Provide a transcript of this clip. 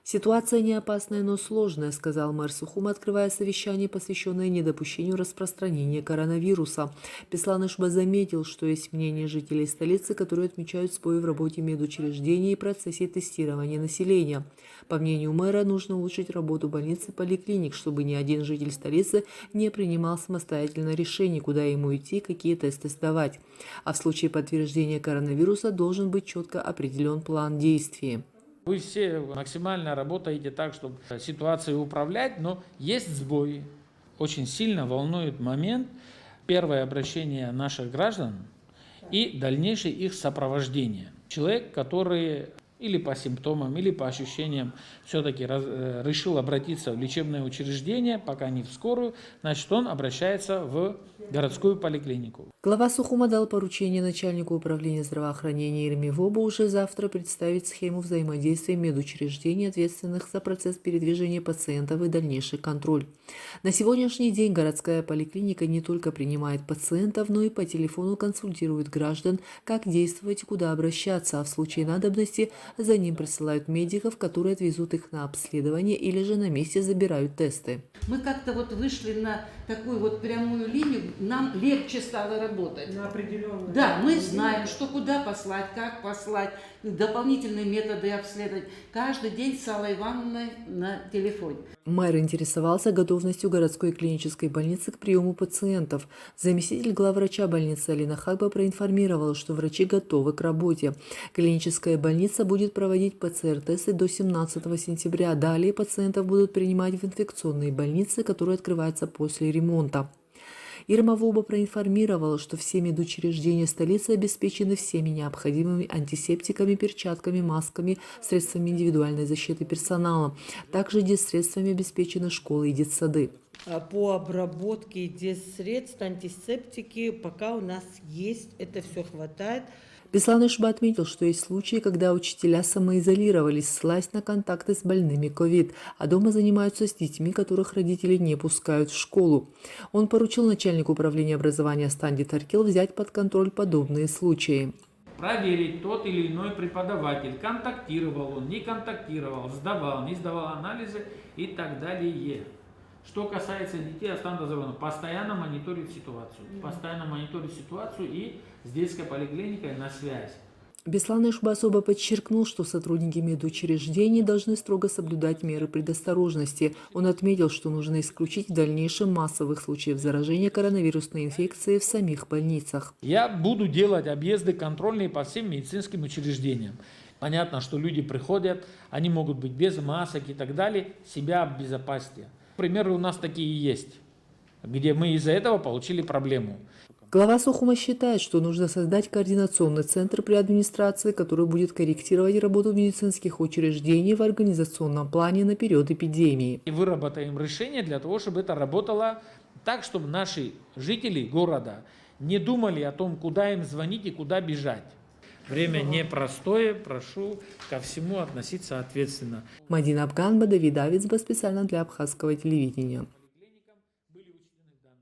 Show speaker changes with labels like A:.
A: Ситуация не опасная, но сложная, сказал мэр Сухума, открывая совещание, посвященное недопущению распространения коронавируса. Беслан Ишба заметил, что есть мнение жителей столицы, которые отмечают сбои в работе медучреждений и процессе тестирования населения. По мнению мэра, нужно улучшить работу больниц и поликлиник, чтобы ни один житель столицы не принимал самостоятельно решение, куда ему идти, какие тесты сдавать. А в случае подтверждения коронавируса должен быть четко определен план действий.
B: Вы все максимально работаете так, чтобы ситуацию управлять, но есть сбои. Очень сильно волнует момент первое обращение наших граждан и дальнейшее их сопровождение. Человек, который или по симптомам, или по ощущениям все-таки решил обратиться в лечебное учреждение, пока не в скорую, значит, он обращается в городскую поликлинику.
A: Глава Сухума дал поручение начальнику управления здравоохранения Ирме Вобу уже завтра представить схему взаимодействия медучреждений, ответственных за процесс передвижения пациентов и дальнейший контроль. На сегодняшний день городская поликлиника не только принимает пациентов, но и по телефону консультирует граждан, как действовать и куда обращаться, а в случае надобности за ним присылают медиков, которые отвезут их на обследование или же на месте забирают тесты.
C: Мы как-то вот вышли на такую вот прямую линию, нам легче стало работать.
D: На определенную.
C: Да, мы знаем, что куда послать, как послать, дополнительные методы обследовать. Каждый день с Аллой Ивановной на телефоне.
A: Мэр интересовался готовностью городской клинической больницы к приему пациентов. Заместитель главврача больницы Алина Хагба проинформировала, что врачи готовы к работе. Клиническая больница будет проводить ПЦР-тесты до 17 сентября. Далее пациентов будут принимать в инфекционные больницы, которые открываются после ремонта. Ирма Воба проинформировала, что все медучреждения столицы обеспечены всеми необходимыми антисептиками, перчатками, масками, средствами индивидуальной защиты персонала. Также средствами обеспечены школы и детсады.
D: По обработке средств, антисептики пока у нас есть, это все хватает.
A: Беслан Ишба отметил, что есть случаи, когда учителя самоизолировались, ссылаясь на контакты с больными ковид, а дома занимаются с детьми, которых родители не пускают в школу. Он поручил начальнику управления образования Станди Таркил взять под контроль подобные случаи.
B: Проверить, тот или иной преподаватель, контактировал он, не контактировал, сдавал, не сдавал анализы и так далее. Что касается детей, постоянно мониторит ситуацию. Постоянно мониторит ситуацию и с детской поликлиникой на связь.
A: Беслан Ишба особо подчеркнул, что сотрудники медучреждений должны строго соблюдать меры предосторожности. Он отметил, что нужно исключить в дальнейшем массовых случаев заражения коронавирусной инфекцией в самих больницах.
B: Я буду делать объезды контрольные по всем медицинским учреждениям. Понятно, что люди приходят, они могут быть без масок и так далее, себя обезопасить. Примеры у нас такие есть, где мы из-за этого получили проблему.
A: Глава Сухума считает, что нужно создать координационный центр при администрации, который будет корректировать работу медицинских учреждений в организационном плане на период эпидемии.
B: И выработаем решение для того, чтобы это работало так, чтобы наши жители города не думали о том, куда им звонить и куда бежать. Время непростое, прошу ко всему относиться ответственно.
A: Мадина Абганба, Давид Давидзба, специально для абхазского телевидения.